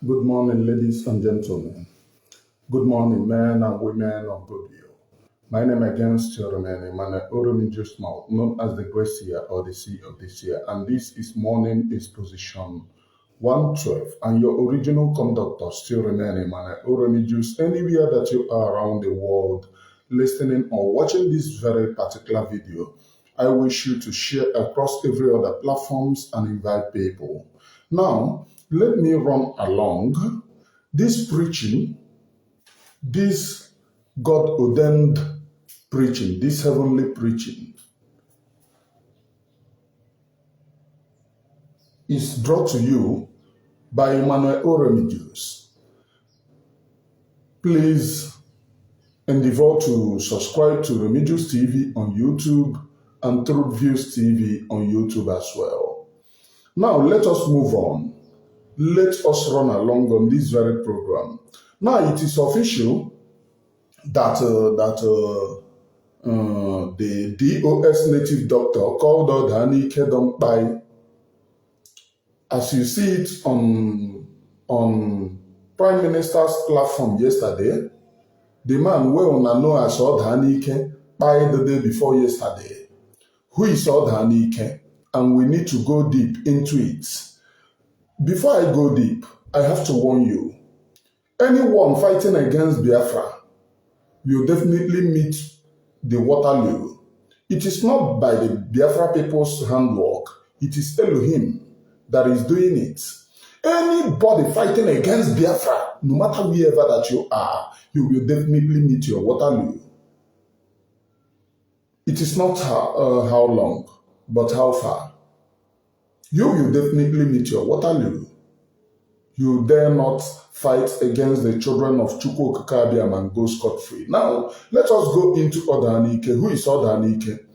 Good morning, ladies and gentlemen. Good morning, men and women of goodwill. My name again still remains Emmanuel Oromijusmal, known as the Gracia or the Sea of this year, and this is Morning Exposition 112. And your original conductor still remains Emmanuel Oromijus. Anywhere that you are around the world, listening or watching this very particular video, I wish you to share across every other platforms and invite people. Now, let me run along this preaching, this God-ordained preaching, this heavenly preaching is brought to you by Emmanuel Oromijus. Please endeavor to subscribe to Remedios TV on YouTube and Truth Views TV on YouTube as well. Now, let us move on. Let us run along on this very program. Now, it is official that the DOS native doctor called Odaanike don't buy, as you see it on Prime Minister's platform yesterday. The man we know as Odaanike by the day before yesterday. Who is Odaanike? And we need to go deep into it. Before I go deep, I have to warn you. Anyone fighting against Biafra will definitely meet the Waterloo. It is not by the Biafra people's handwork. It is Elohim that is doing it. Anybody fighting against Biafra, no matter wherever that you are, you will definitely meet your Waterloo. It is not how long, but how far. You will definitely meet your Waterloo. You dare not fight against the children of Chukwuma and go scot-free. Now, let us go into Odaanike. Who is Odaanike?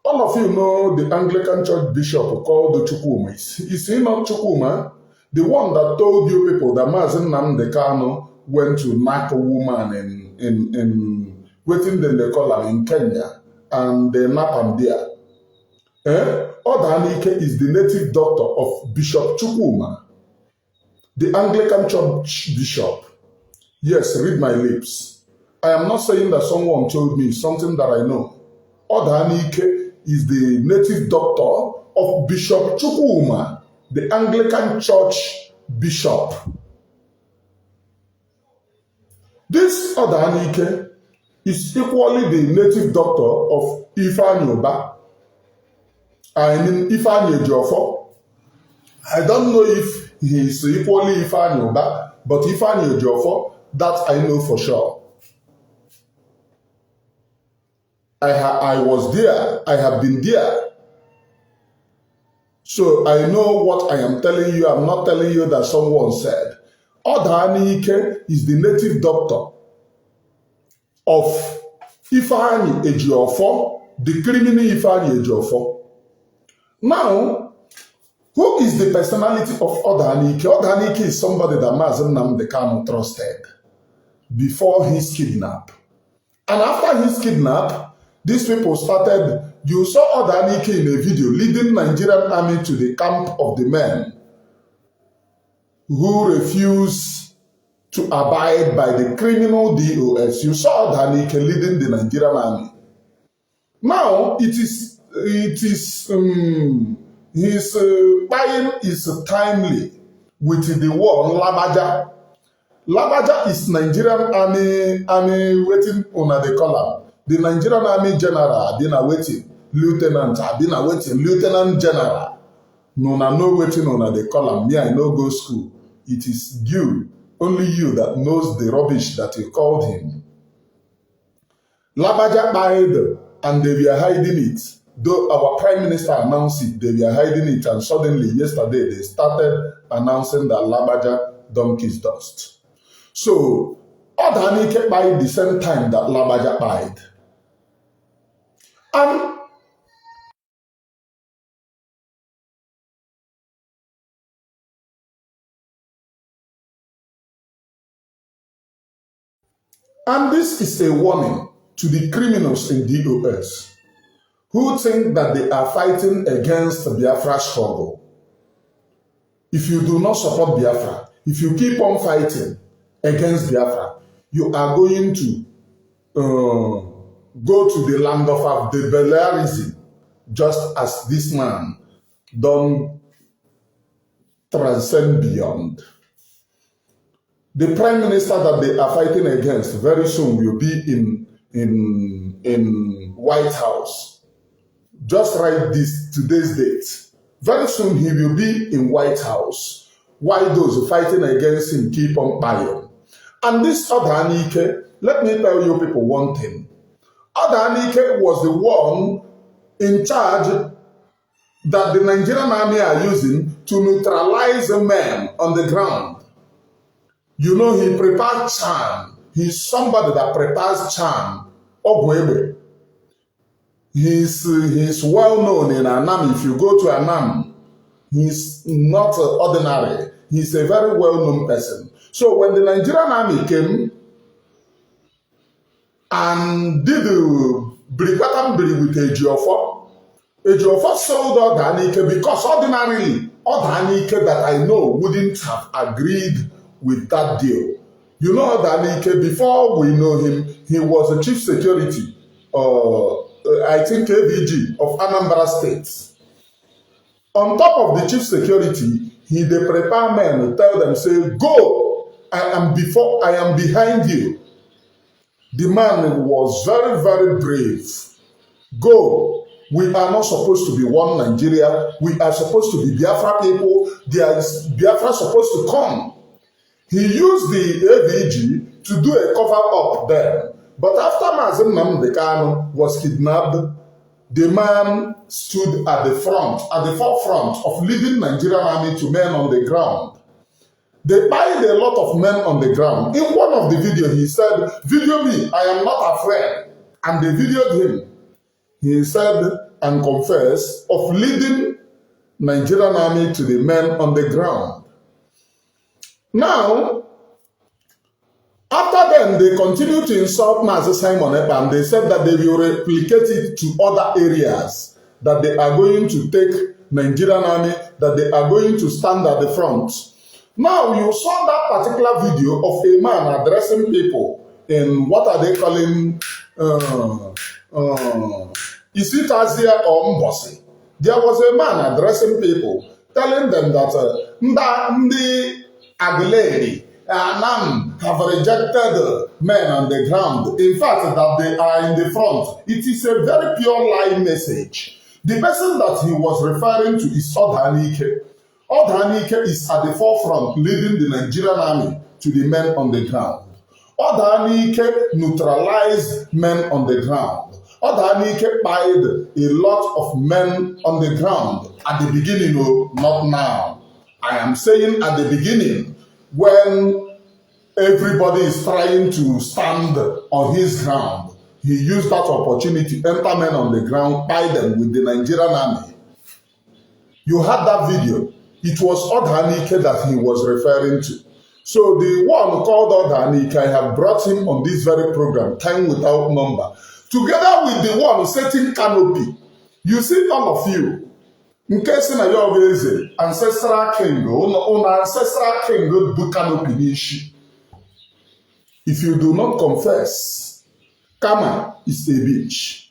All of you know the Anglican Church Bishop called Chukwuma. Is he not Chukwuma? The one that told you people that Mazen Nnamdi Kanu went to knock a woman in waiting then they call her in Kenya, and they nap him there. Odaanike is the native daughter of Bishop Chukwuma, the Anglican Church Bishop. Yes, read my lips. I am not saying that someone told me something that I know. Odaanike is the native daughter of Bishop Chukwuma, the Anglican Church Bishop. This Odaanike is equally the native daughter of Ifeanyi Ejiofo. I don't know if he is equally Ifeanyi, but Ifeanyi Ejiofo, that I know for sure. I was there. I have been there. So I know what I am telling you. I'm not telling you that someone said. Odaanike is the native doctor of Ifeanyi Ejiofo, the criminal Ifeanyi Ejiofo. Now, who is the personality of Odaanike? Odaanike is somebody that Mazen Nnamdi Kanu trusted before his kidnap. And after his kidnap, these people started, you saw Odaanike in a video leading Nigerian army to the camp of the men who refuse to abide by the criminal DOS. You saw Odaanike leading the Nigerian army. Now, his buying is timely with the war on Labaja. Labaja is Nigerian army waiting on the column. The Nigerian army general been awaiting, lieutenant been awaiting, lieutenant general. No waiting on the column. Me, I no go school. It is you, only you that knows the rubbish that you called him. Labaja kpaid, and they were hiding it. Though our Prime Minister announced it, they were hiding it, and suddenly yesterday they started announcing that Labaja donkey's dust. So Odaanike kpaid the same time that Labaja kpaid. And this is a warning to the criminals in DOS who think that they are fighting against the Biafra struggle. If you do not support Biafra, if you keep on fighting against Biafra, you are going to go to the land of the Belarism, just as this man don't transcend beyond. The prime minister that they are fighting against very soon will be in White House. Just write today's date. Very soon he will be in White House. Why those fighting against him keep on buying? And this Odaanike, let me tell you people one thing. Odaanike was the one in charge that the Nigerian army are using to neutralize the men on the ground. You know, he prepared charm. He's somebody that prepares charm. Ogwebe. He's well known in Anam. If you go to Anam, he's not ordinary. He's a very well known person. So when the Nigerian army came and did the Brikatambri with Ejiofo, Ejiofo sold Odaanike because ordinarily, Odaanike that I know wouldn't have agreed with that deal. You know Odaanike, before we know him, he was the chief security, I think KVG of Anambra State. On top of the chief security, they prepare men to tell them, say, go, I am behind you. The man was very, very brave. Go. We are not supposed to be one Nigeria. We are supposed to be Biafra people. There is Biafra supposed to come. He used the AVG to do a cover-up there. But after Mazen Nnamdi Kanu was kidnapped, the man stood at the forefront of leading Nigerian army to men on the ground. They pied a lot of men on the ground. In one of the videos, he said, video me, I am not afraid. And they videoed him. He said and confessed of leading Nigerian army to the men on the ground. Now, after then, they continued to insult Mazi Simon Ekpa, and they said that they will replicate it to other areas, that they are going to take Nigerian army, that they are going to stand at the front. Now, you saw that particular video of a man addressing people in, what are they calling, is it Asia or Mbosi? There was a man addressing people, telling them that Ndi Aguilera and have rejected men on the ground. In fact, that they are in the front. It is a very pure lie message. The person that he was referring to is Odaanike. Odaanike is at the forefront leading the Nigerian army to the men on the ground. Odaanike neutralized men on the ground. Odaanike pied a lot of men on the ground at the beginning, no, not now. I am saying at the beginning, when everybody is trying to stand on his ground, he used that opportunity to enter men on the ground, pie them with the Nigerian army. You had that video. It was Odaanike that he was referring to. So the one called Odaanike, I have brought him on this very program, time without number, together with the one setting canopy. You see, all of you, in case na your visit, ancestral king, ancestral king bu canopy nishi. If you do not confess, karma is a bitch.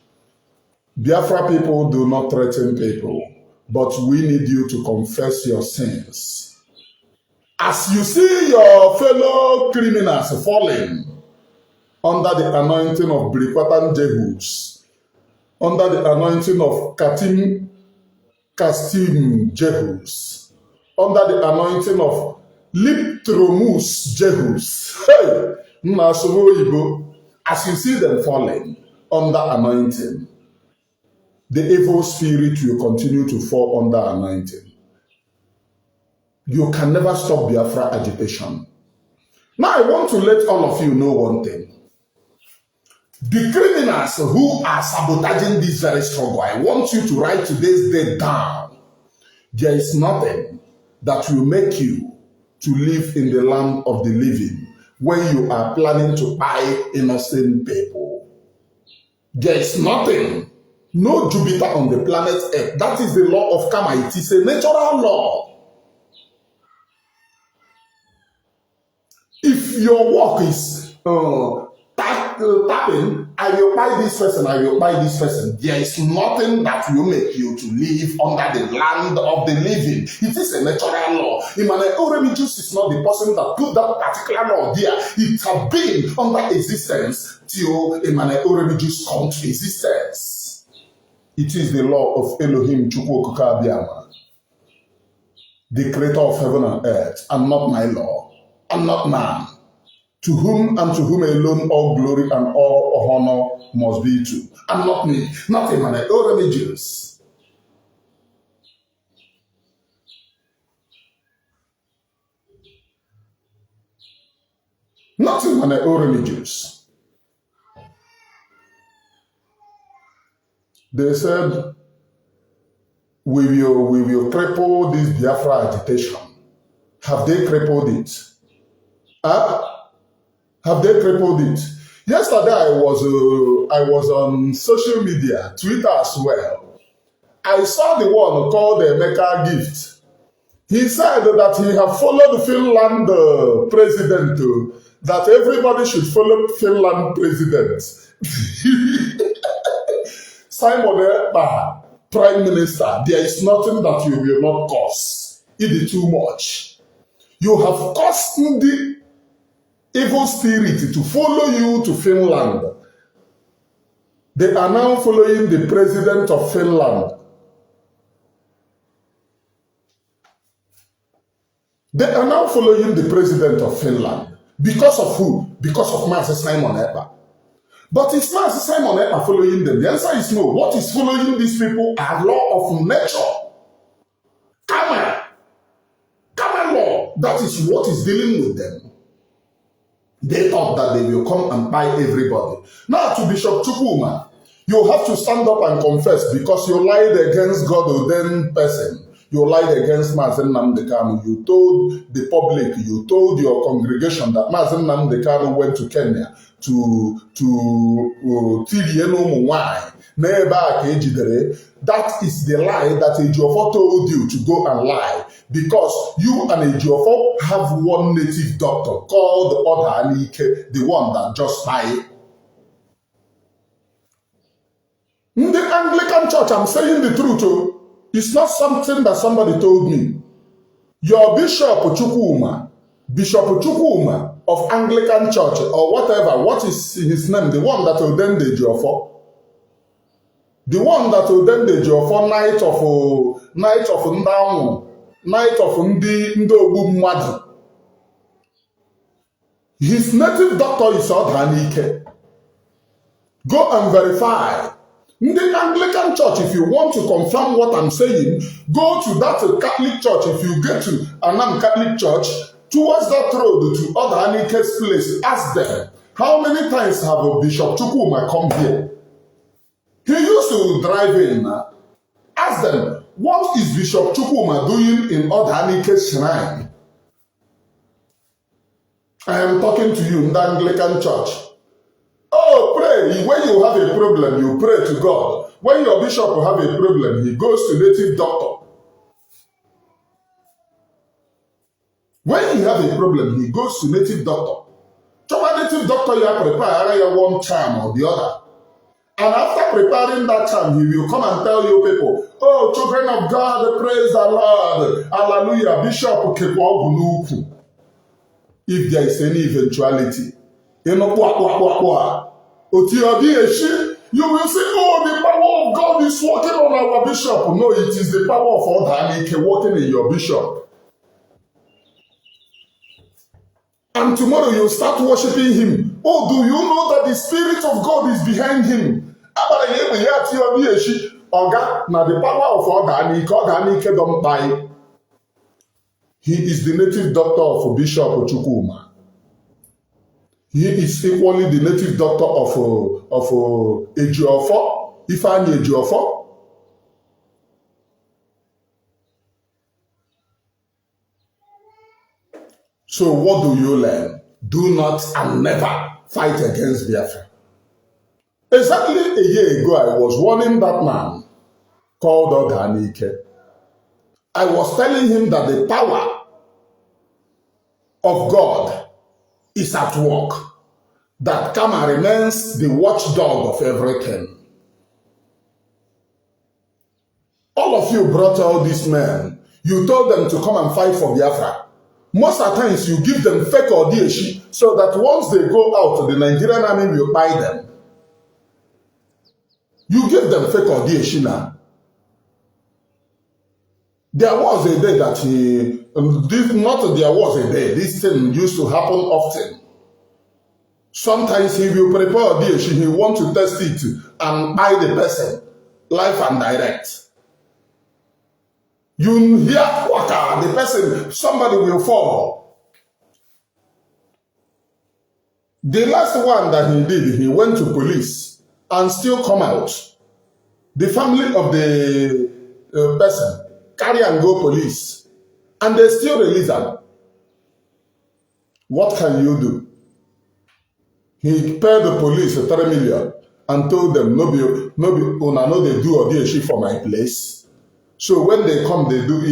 Biafra people do not threaten people, but we need you to confess your sins. As you see your fellow criminals falling under the anointing of Brikwatan Jehus, under the anointing of Kastim Jehus, under the anointing of Liptromus Jehus. Hey! As you see them falling under anointing, the evil spirit will continue to fall under anointing. You can never stop Biafra agitation. Now I want to let all of you know one thing. The criminals who are sabotaging this very struggle, I want you to write today's date down. There is nothing that will make you to live in the land of the living when you are planning to buy innocent people. There is nothing. No Jupiter on the planet Earth. That is the law of karma. It is a natural law. If your work is tapping, I will buy this person, I will buy this person, there is nothing that will make you to live under the land of the living. It is a natural law. Emmanuel Oremijus is not the person that put that particular law there. It has been under existence till Emmanuel Oremijus come to existence. It is the law of Elohim Chukwuma, the creator of heaven and earth, and not my law, and not man. To whom and to whom alone all glory and all honor must be to. And not me, not Emmanuel Oremijus. Not Emmanuel Oremijus. They said, we will cripple this Biafra agitation. Have they crippled it? Huh? Have they crippled it? Yesterday I was on social media, Twitter as well. I saw the one called the Emeka Gift. He said that he have followed Finland president, that everybody should follow Finland president. Simon Ekpa, Prime Minister, there is nothing that you will not cause. It is too much. You have caused the evil spirit to follow you to Finland. They are now following the president of Finland. They are now following the president of Finland. Because of who? Because of Master Simon Ekpa. But is Master Simon Ekpa following them? The answer is no. What is following these people are law of nature. Karma. Karma law. That is what is dealing with them. They thought that they will come and buy everybody. Now to Bishop Chukwuma, you have to stand up and confess because you lied against God ordained person. You lied against Mazen Nnamdi Kanu. You told the public, you told your congregation that Mazen Nnamdi Kanu went to Kenya to Tirienu Mwai. That is the lie that Ejiofo told you to go and lie. Because you and Ejiofo have one native doctor called Odaanike, the one that just died. In the Anglican Church, I'm saying the truth. It's not something that somebody told me. Your Bishop Chukwuma of Anglican Church or whatever, what is his name? The one that ordained Ejiofo. The one that ordained Ejiofo night of Ndamu, night of Ndi Ogbu Mmadu. His native doctor is Odaanike. Go and verify. In the Anglican Church, if you want to confirm what I'm saying, go to that Catholic Church. If you get to Anam Catholic Church, towards that road to Odaanike's place, ask them, how many times have Bishop Chukwuma come here? He used to drive in. Ask them, what is Bishop Chukwuma doing in Odaanike's shrine? I am talking to you in the Anglican Church. Oh, pray. When you have a problem, you pray to God. When your bishop will have a problem, he goes to native doctor. When he have a problem, he goes to native doctor. So native doctor, you have prepared either one charm or the other. And after preparing that charm, he will come and tell you people, oh, children of God, praise the Lord. Hallelujah. Bishop Kepo. If there is any eventuality, you will say, oh, the power of God is working on our bishop. No, it is the power of Odaanike working in your bishop. And tomorrow you start worshiping him. Oh, do you know that the Spirit of God is behind him? Now the power of Odaanike don't buy. He is the native doctor of Bishop Chukwuma. He is equally the native doctor of Ejiofo, Ifeanyi Ejiofo. So what do you learn? Do not and never fight against Biafra. Exactly a year ago, I was warning that man called Odaanike. I was telling him that the power of God is at work, that karma remains the watchdog of everything. All of you brought all these men. You told them to come and fight for Biafra. Most of the times you give them fake Odieshi so that once they go out, the Nigerian army will buy them. You give them fake Odieshi now. There was a day that this thing used to happen often. Sometimes he will prepare Odieshi, he want to test it and buy the person, live and direct. You hear waka, the person, somebody will fall. The last one that he did, he went to police and still come out. The family of the person carry and go police, and they still release them. What can you do? He paid the police 3 million and told them, no, they do Odieshi for my place. So when they come, he do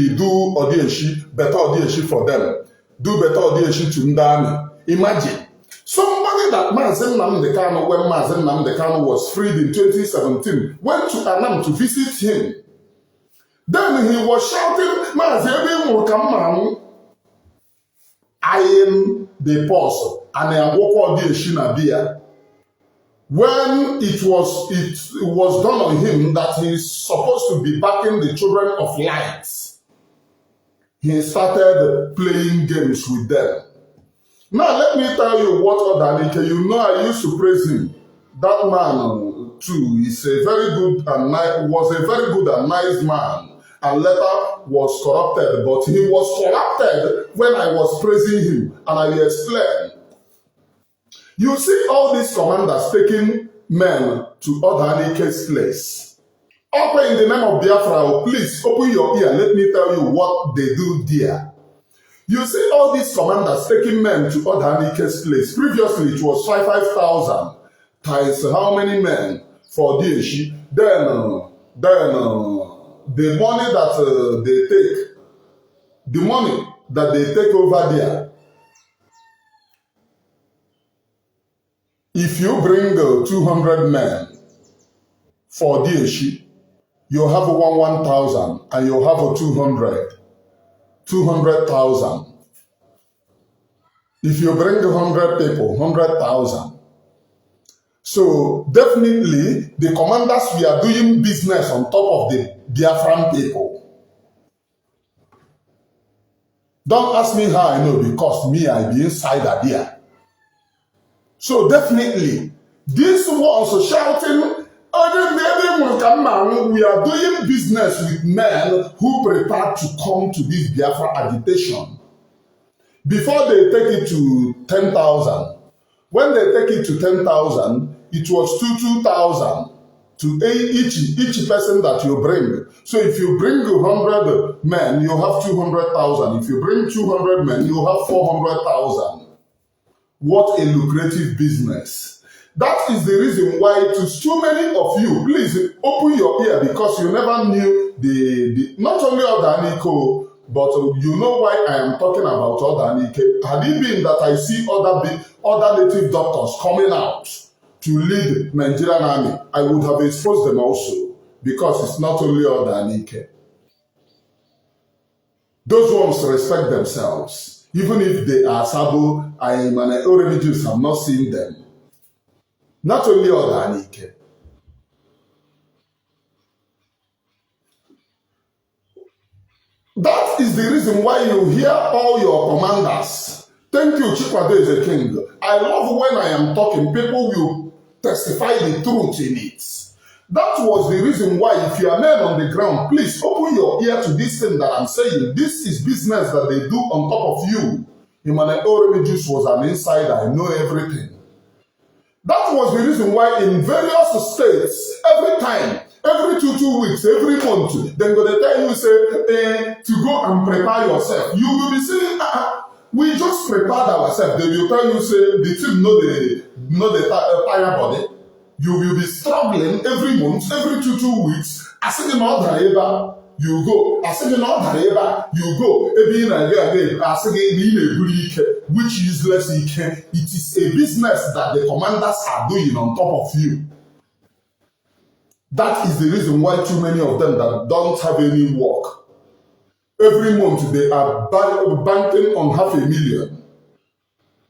Odieshi, better Odieshi for them. Do better Odieshi to Ndami. Imagine. Somebody that Mazen Namdekano, when Mazen Namdekano was freed in 2017, went to Anam to visit him. Then he was shouting, Mazen Mukamam, I am the apostle, and I am Woko Odieshi Nabia. When it was done on him that he is supposed to be backing the children of light, he started playing games with them. Now let me tell you what Odaanike, you know I used to praise him. That man too is a very good and was a very good and nice man, and later was corrupted, but he was corrupted when I was praising him, and I will explain. You see all these commanders taking men to Odaanike's place. Open in the name of Biafra, please open your ear. Let me tell you what they do there. You see all these commanders taking men to Odaanike's place. Previously, it was 5,000 times how many men for Odieshi. Then the money that they take over there. If you bring 200 men for Odieshi, you have 1,000 and you have 200,000. If you bring 100 people, 100,000. So definitely the commanders were doing business on top of the Biafran people. Don't ask me how I know, because me, I be inside there. So definitely, this was shouting, we are doing business with men who prepare to come to this Biafra agitation. Before they take it to 10,000, when they take it to 10,000, it was 2,000 to each person that you bring. So if you bring 100 men, you have 200,000. If you bring 200 men, you have 400,000. What a lucrative business. That is the reason why to so many of you, please open your ear, because you never knew not only Odaanike, but you know why I am talking about Odaanike. Had it been that I see other native doctors coming out to lead Nigerian army, I would have exposed them also, because it's not only Odaanike. Those ones respect themselves. Even if they are Sabo, I am an religious, I'm not seeing them. Not only Odaanike. That is the reason why you hear all your commanders. Thank you, Chukwuma is a king. I love when I am talking, people will testify the truth in it. That was the reason why, if you are men on the ground, please open your ear to this thing that I'm saying. This is business that they do on top of you. Emmanuel Religious was an insider. I know everything. That was the reason why in various states, every time, every two weeks, every month, they're going to tell you, say, to go and prepare yourself. You will be saying, we just prepared ourselves. They will tell you, say, the team know the tire body. You will be struggling every month, every two weeks, as in an order. you go. Asking not Hareba, you go. Ebi na again, asking which useless it is a business that the commanders are doing on top of you. That is the reason why too many of them that don't have any work. Every month they are banking on 500,000.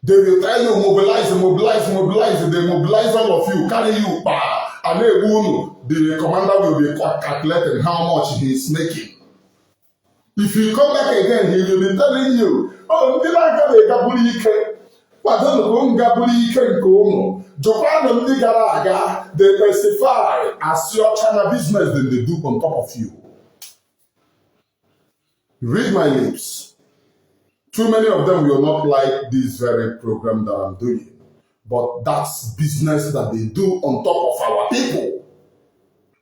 They will try to mobilize. They mobilize all of you, carry you, and the commander will be calculating how much he is making. If you come back again, he will be telling you, oh, did I get a gabulike? But don't gabulike go. Japan and Nigaraga, they specify as your China business than they do on top of you. Read my lips. Too many of them will not like this very program that I'm doing. But that's business that they do on top of our people.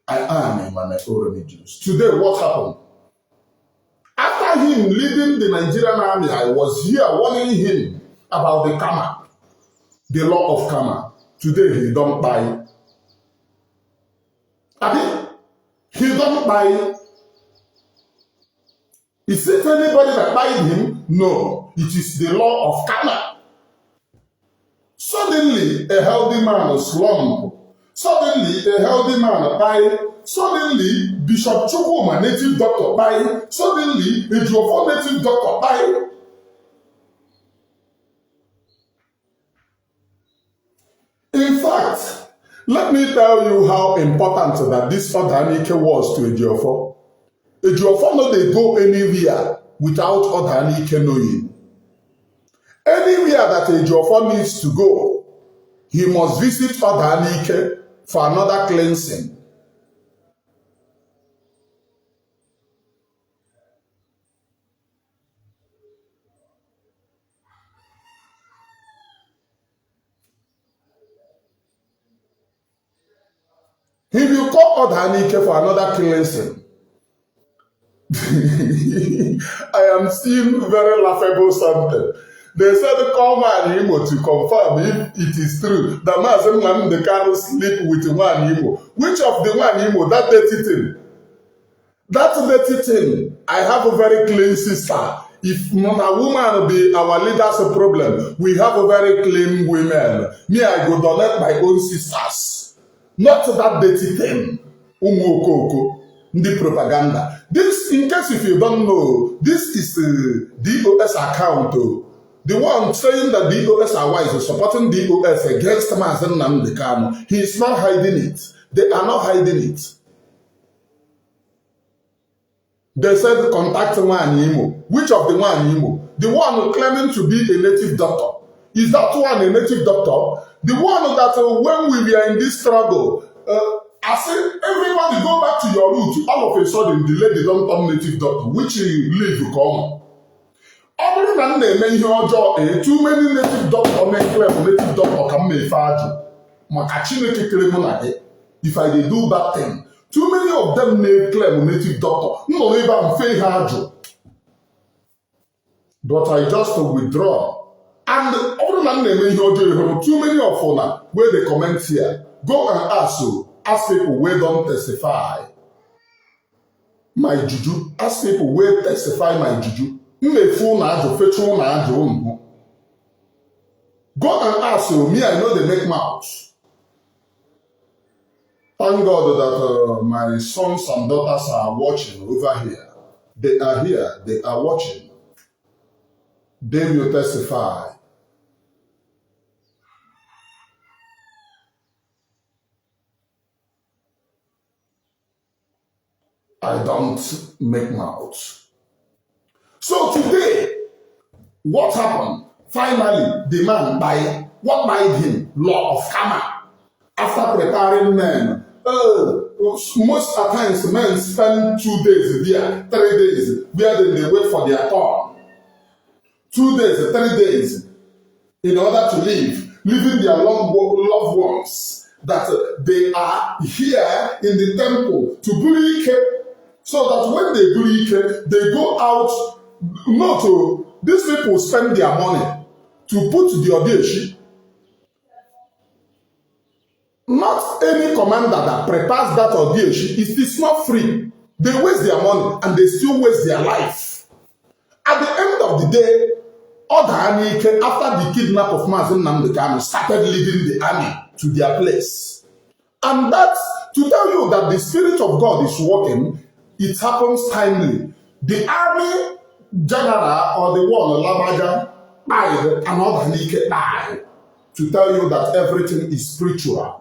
I am a man of Jews. Today, what happened? After him leading the Nigerian army, I was here warning him about the karma, the law of karma. Today, he don't buy. He don't buy. Is it anybody that buyed him? No. It is the law of karma. Suddenly, a healthy man slump. Suddenly, a healthy man buy. Suddenly, Bishop Chukwuma, native doctor, buy. Suddenly, Ejiofo, native doctor, buy. In fact, let me tell you how important that this Odaanike was to Ejiofo. Ejiofo no dey go anywhere without Odaanike knowing. Anywhere that Ejiofo needs to go, he must visit Odaanike for another cleansing. He will call Odaanike for another cleansing. I am seeing very laughable something. They said call Nwanimo to confirm if it is true that Mazen Nnamdi Kanu sleep with Nwanimo. Which of the Nwanimo? That dirty thing. That dirty thing. I have a very clean sister. If a woman be our leader's problem, we have a very clean women. Me, I go donate my own sisters. Not that dirty thing. Umokoko. The propaganda. This, in case if you don't know, this is DOS account. The one saying that DOS are wise, supporting DOS against Mazen Nnamdi Kanu. He is not hiding it. They are not hiding it. They said contact Nwanimo. Which of the Nwanimo? The one claiming to be a native doctor. Is that one a native doctor? The one that when we were in this struggle, I said, everybody go back to your root. All of a sudden, the lady don't turn native doctor, which leave to come. Other than they may hear too many native doctor may claim native doctor can make faju. Makachine claim if I they do that thing. Too many of them may claim native doctor. No, even fair haju. But I just withdraw. And other than they may hear too many of them where they comment here. Go and ask you. Ask people where don't testify my juju. Ask people where testify my juju. Go and ask you. Me, I know they make mouths. Thank God that my sons and daughters are watching over here. They are here. They are watching. They will testify. I don't make mouths. So today, what happened? Finally, the man by what made him? Law of karma. After preparing men, most at times men spend 2 days there, 3 days, where they wait for their turn. 2 days, 3 days, in order to live, leaving their loved ones that they are here in the temple to bully. So that when they do they go out, these people spend their money to put the Odeshi. Not any commander that prepares that Odeshi, it is not free. They waste their money and they still waste their life. At the end of the day, Odaanike, after the kidnap of Mazi Nnamdi Kanu, started leading the army to their place. And that's to tell you that the Spirit of God is working. It happens timely. The army general or the one, Labaja, died, and Odaanike died. To tell you that everything is spiritual.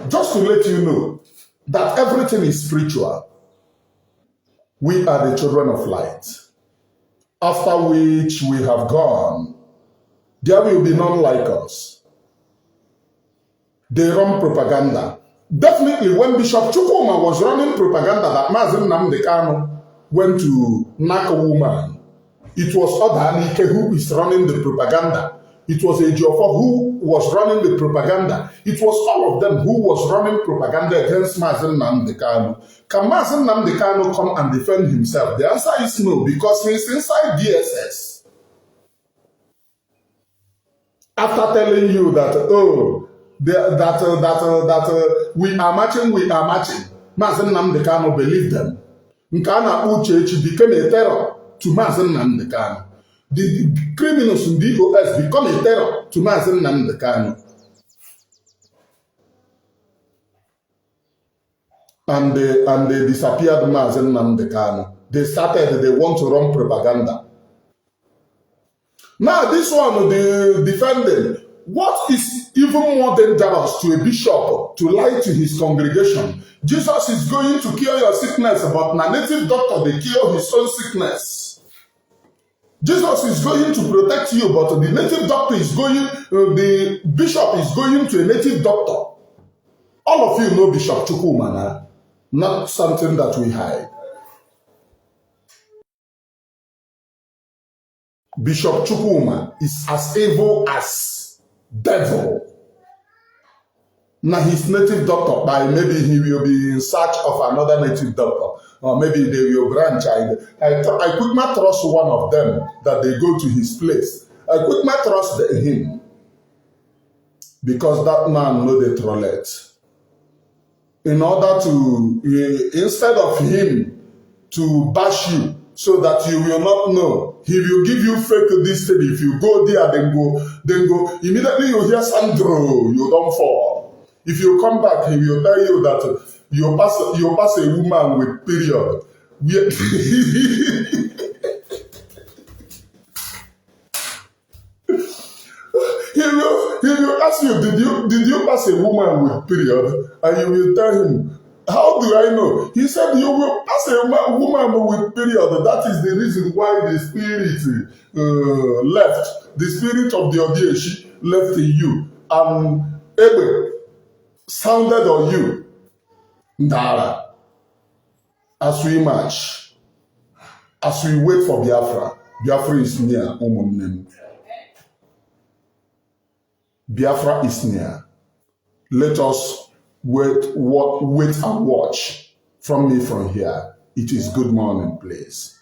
Just to let you know that everything is spiritual. We are the children of light. After which we have gone, there will be none like us. They run propaganda. Definitely when Bishop Chukwuma was running propaganda that Mazi Nnamdi Kanu went to knock a woman, it was Odaanike who is running the propaganda. It was Ejiofo who was running the propaganda. It was all of them who was running propaganda against Mazi Nnamdi Kanu. Can Mazi Nnamdi Kanu come and defend himself? The answer is no, because he's inside DSS. After telling you that, oh, we are marching, Mazi Nnamdi Kanu believed them. Nkana Uchechi became a terror to Mazi Nnamdi Kanu. The criminals in the DOS become a terror to Mazi Nnamdi Kanu. And they disappeared Mazi Nnamdi Kanu. They want to run propaganda. Now this one, the defendant, what is even more dangerous to a bishop to lie to his congregation? Jesus is going to cure your sickness, but a native doctor, they cure his own sickness. Jesus is going to protect you, but the native doctor is going, the bishop is going to a native doctor. All of you know Bishop Chukwuma, not something that we hide. Bishop Chukwuma is as evil as devil. Now his native doctor, by maybe he will be in search of another native doctor, or maybe they will branch. I could not trust one of them that they go to his place. I could not trust him because that man know the trolley. In order to, instead of him to bash you so that you will not know, he will give you fake this thing. If you go there, then go, immediately you hear Sandro, you don't fall. If you come back, he will tell you that you pass a woman with period. He will ask you, did you pass a woman with period? And you will tell him, how do I know? He said, you will pass a woman with period. That is the reason why the spirit left. The spirit of the Odieshi left in you. And Ebe sounded on you. Ndara. As we march, as we wait for Biafra, Biafra is near, Umunem. Biafra is near. Let us wait and watch. From me from here, it is good morning, please.